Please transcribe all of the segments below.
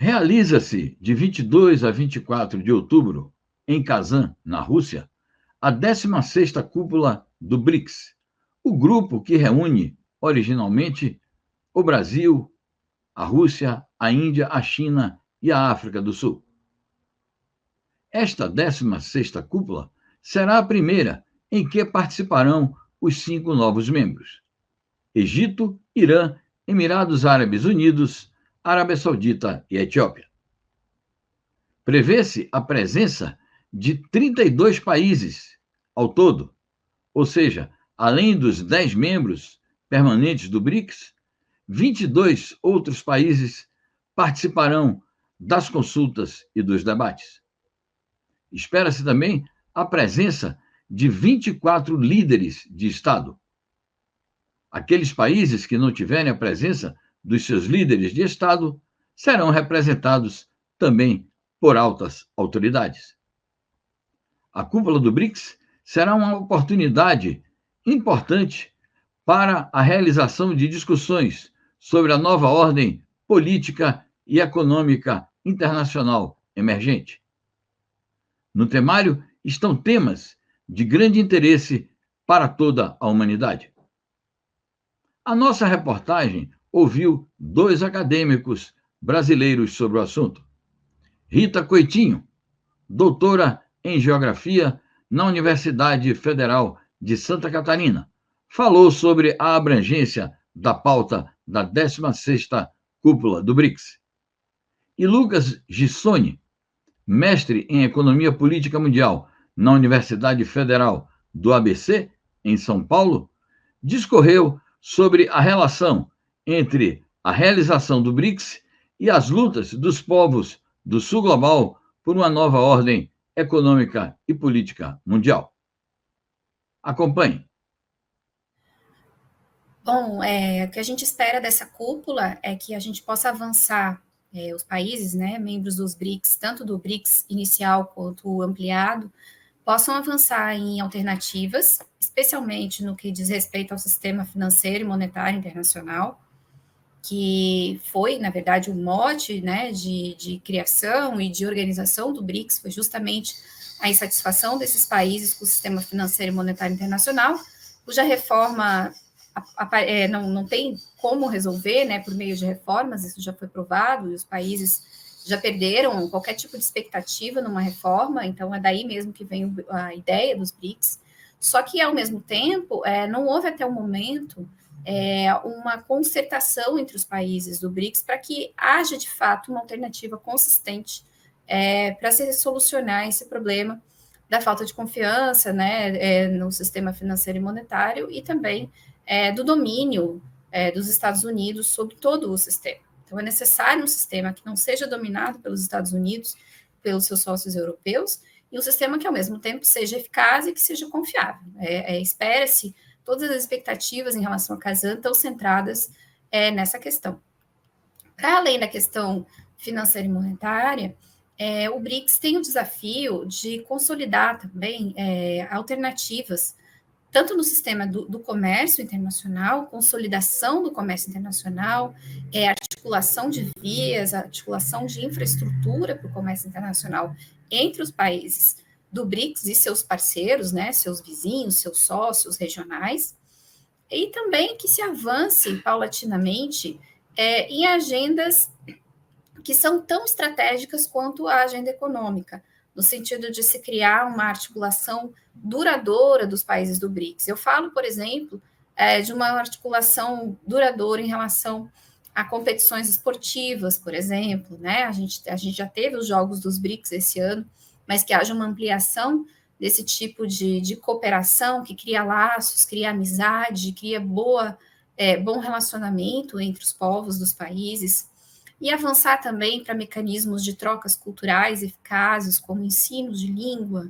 Realiza-se de 22 a 24 de outubro, em Kazan, na Rússia, a 16ª Cúpula do BRICS, o grupo que reúne, originalmente, o Brasil, a Rússia, a Índia, a China e a África do Sul. Esta 16ª Cúpula será a primeira em que participarão os 5 novos membros: Egito, Irã, Emirados Árabes Unidos, Arábia Saudita e Etiópia. Prevê-se a presença de 32 países ao todo, ou seja, além dos 10 membros permanentes do BRICS, 22 outros países participarão das consultas e dos debates. Espera-se também a presença de 24 líderes de Estado. Aqueles países que não tiverem a presença dos seus líderes de Estado serão representados também por altas autoridades. A cúpula do BRICS será uma oportunidade importante para a realização de discussões sobre a nova ordem política e econômica internacional emergente. No temário estão temas de grande interesse para toda a humanidade. A nossa reportagem ouviu 2 acadêmicos brasileiros sobre o assunto. Rita Coitinho, doutora em Geografia na Universidade Federal de Santa Catarina, falou sobre a abrangência da pauta da 16ª Cúpula do BRICS. E Lucas Gissoni, mestre em Economia Política Mundial na Universidade Federal do ABC, em São Paulo, discorreu sobre a relação entre a realização do BRICS e as lutas dos povos do Sul Global por uma nova ordem econômica e política mundial. Acompanhe. Bom, o que a gente espera dessa cúpula é que a gente possa avançar, os países, né, membros dos BRICS, tanto do BRICS inicial quanto o ampliado, possam avançar em alternativas, especialmente no que diz respeito ao sistema financeiro e monetário internacional, que foi, na verdade, o mote, né, de criação e de organização do BRICS, foi justamente a insatisfação desses países com o sistema financeiro e monetário internacional, cuja reforma não tem como resolver, né, por meio de reformas, isso já foi provado, e os países já perderam qualquer tipo de expectativa numa reforma, então é daí mesmo que vem a ideia dos BRICS. Só que, ao mesmo tempo, não houve até o momento uma concertação entre os países do BRICS para que haja, de fato, uma alternativa consistente para se solucionar esse problema da falta de confiança, né, no sistema financeiro e monetário e também do domínio dos Estados Unidos sobre todo o sistema. Então, é necessário um sistema que não seja dominado pelos Estados Unidos, pelos seus sócios europeus, e um sistema que, ao mesmo tempo, seja eficaz e que seja confiável. Espera-se, todas as expectativas em relação a Kazan estão centradas nessa questão. Para além da questão financeira e monetária, o BRICS tem o desafio de consolidar também alternativas tanto no sistema do comércio internacional, consolidação do comércio internacional, articulação de vias, articulação de infraestrutura para o comércio internacional entre os países do BRICS e seus parceiros, né, seus vizinhos, seus sócios regionais, e também que se avance paulatinamente em agendas que são tão estratégicas quanto a agenda econômica, no sentido de se criar uma articulação duradoura dos países do BRICS. Eu falo, por exemplo, de uma articulação duradoura em relação a competições esportivas, por exemplo, né? A gente já teve os Jogos dos BRICS esse ano, mas que haja uma ampliação desse tipo de cooperação que cria laços, cria amizade, cria bom relacionamento entre os povos dos países, e avançar também para mecanismos de trocas culturais eficazes, como ensino de língua,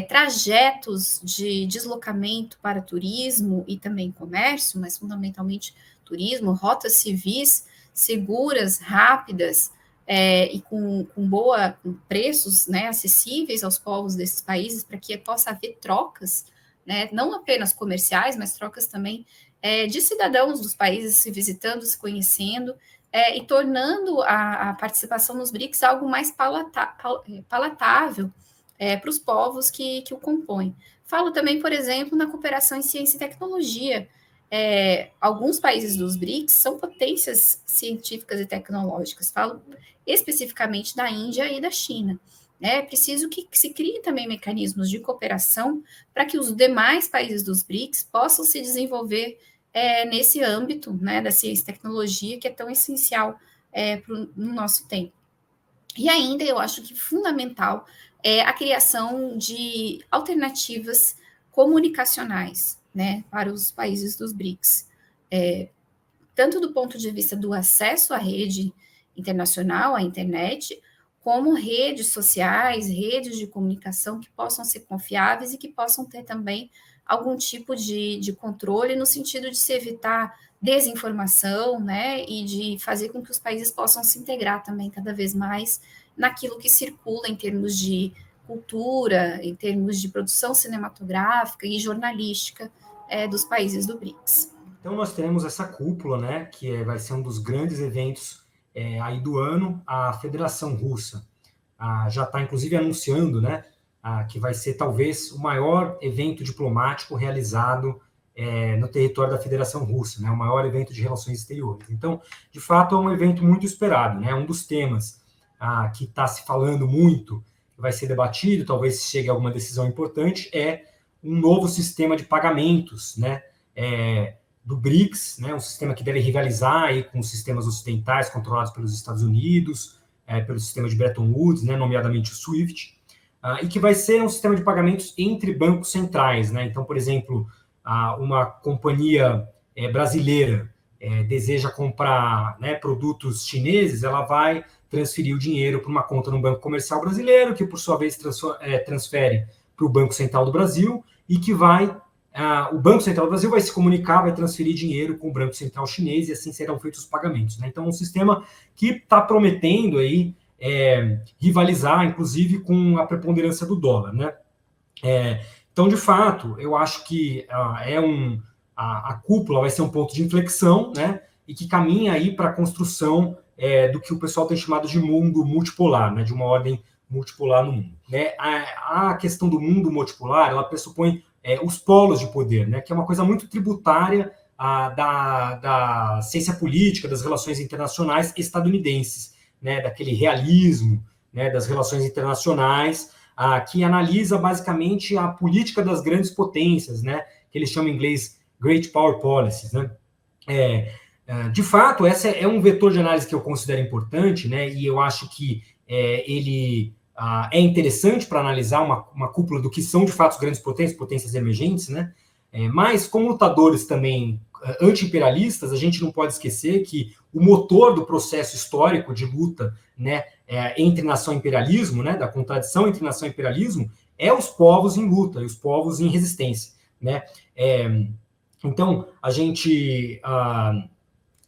trajetos de deslocamento para turismo e também comércio, mas fundamentalmente turismo, rotas civis seguras, rápidas e com preços, né, acessíveis aos povos desses países, para que possa haver trocas, né, não apenas comerciais, mas trocas também de cidadãos dos países se visitando, se conhecendo, e tornando a participação nos BRICS algo mais palatável para os povos que o compõem. Falo também, por exemplo, na cooperação em ciência e tecnologia. Alguns países dos BRICS são potências científicas e tecnológicas. Falo especificamente da Índia e da China. É preciso que se criem também mecanismos de cooperação para que os demais países dos BRICS possam se desenvolver nesse âmbito, né, da ciência e tecnologia, que é tão essencial no nosso tempo. E ainda eu acho que fundamental é a criação de alternativas comunicacionais, né, para os países dos BRICS, tanto do ponto de vista do acesso à rede internacional, à internet, como redes sociais, redes de comunicação que possam ser confiáveis e que possam ter também algum tipo de controle no sentido de se evitar desinformação, né, e de fazer com que os países possam se integrar também cada vez mais naquilo que circula em termos de cultura, em termos de produção cinematográfica e jornalística dos países do BRICS. Então nós teremos essa cúpula, né, que vai ser um dos grandes eventos aí do ano. A Federação Russa já está inclusive anunciando, né, que vai ser talvez o maior evento diplomático realizado no território da Federação Russa, né, o maior evento de relações exteriores. Então, de fato, é um evento muito esperado, né, um dos temas que está se falando muito, que vai ser debatido, talvez chegue a alguma decisão importante, é um novo sistema de pagamentos, né, do BRICS, né, um sistema que deve rivalizar aí com os sistemas ocidentais controlados pelos Estados Unidos, pelo sistema de Bretton Woods, né, nomeadamente o SWIFT, e que vai ser um sistema de pagamentos entre bancos centrais, né? Então, por exemplo, uma companhia brasileira deseja comprar, né, produtos chineses, ela vai transferir o dinheiro para uma conta no Banco Comercial Brasileiro, que por sua vez transfere para o Banco Central do Brasil, e que o Banco Central do Brasil vai se comunicar, vai transferir dinheiro com o Banco Central chinês, e assim serão feitos os pagamentos, né? Então, um sistema que está prometendo aí rivalizar, inclusive, com a preponderância do dólar, né? Então, de fato, eu acho que a cúpula vai ser um ponto de inflexão, né? E que caminha aí para a construção do que o pessoal tem chamado de mundo multipolar, né? De uma ordem multipolar no mundo, né? A questão do mundo multipolar, ela pressupõe os polos de poder, né? Que é uma coisa muito tributária da ciência política, das relações internacionais estadunidenses, né? Daquele realismo, né? Das relações internacionais, que analisa basicamente a política das grandes potências, né? Que eles chamam em inglês Great Power Policies, né? De fato, esse é um vetor de análise que eu considero importante, né? E eu acho que ele é interessante para analisar uma cúpula do que são, de fato, as grandes potências emergentes, né? Mas, como lutadores também anti-imperialistas, a gente não pode esquecer que o motor do processo histórico de luta, né, entre nação e imperialismo, né, da contradição entre nação e imperialismo, é os povos em luta, e os povos em resistência, né? Então, a gente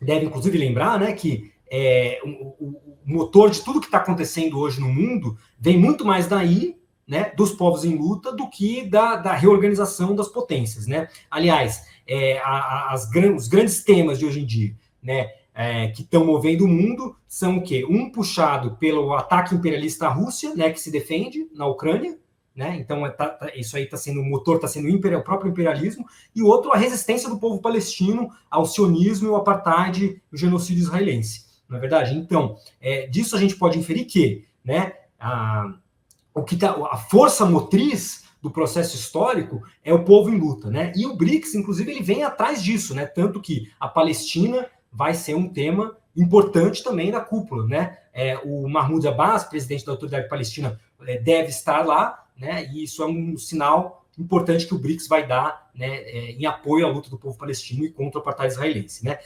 deve, inclusive, lembrar, né, que o motor de tudo que está acontecendo hoje no mundo vem muito mais daí, né, dos povos em luta, do que da reorganização das potências, né? Aliás, os grandes temas de hoje em dia, né, que estão movendo o mundo são o quê? Um puxado pelo ataque imperialista à Rússia, né, que se defende na Ucrânia, né? Então, isso aí está sendo, o motor está sendo o próprio imperialismo, e o outro, a resistência do povo palestino ao sionismo e ao apartheid, o genocídio israelense, não é verdade? Então, disso a gente pode inferir que, né, a força motriz do processo histórico é o povo em luta, né? E o BRICS, inclusive, ele vem atrás disso, né? Tanto que a Palestina vai ser um tema importante também da cúpula, né? O Mahmoud Abbas, presidente da Autoridade Palestina, deve estar lá, né? E isso é um sinal importante que o BRICS vai dar, né, em apoio à luta do povo palestino e contra o apartheid israelense, né?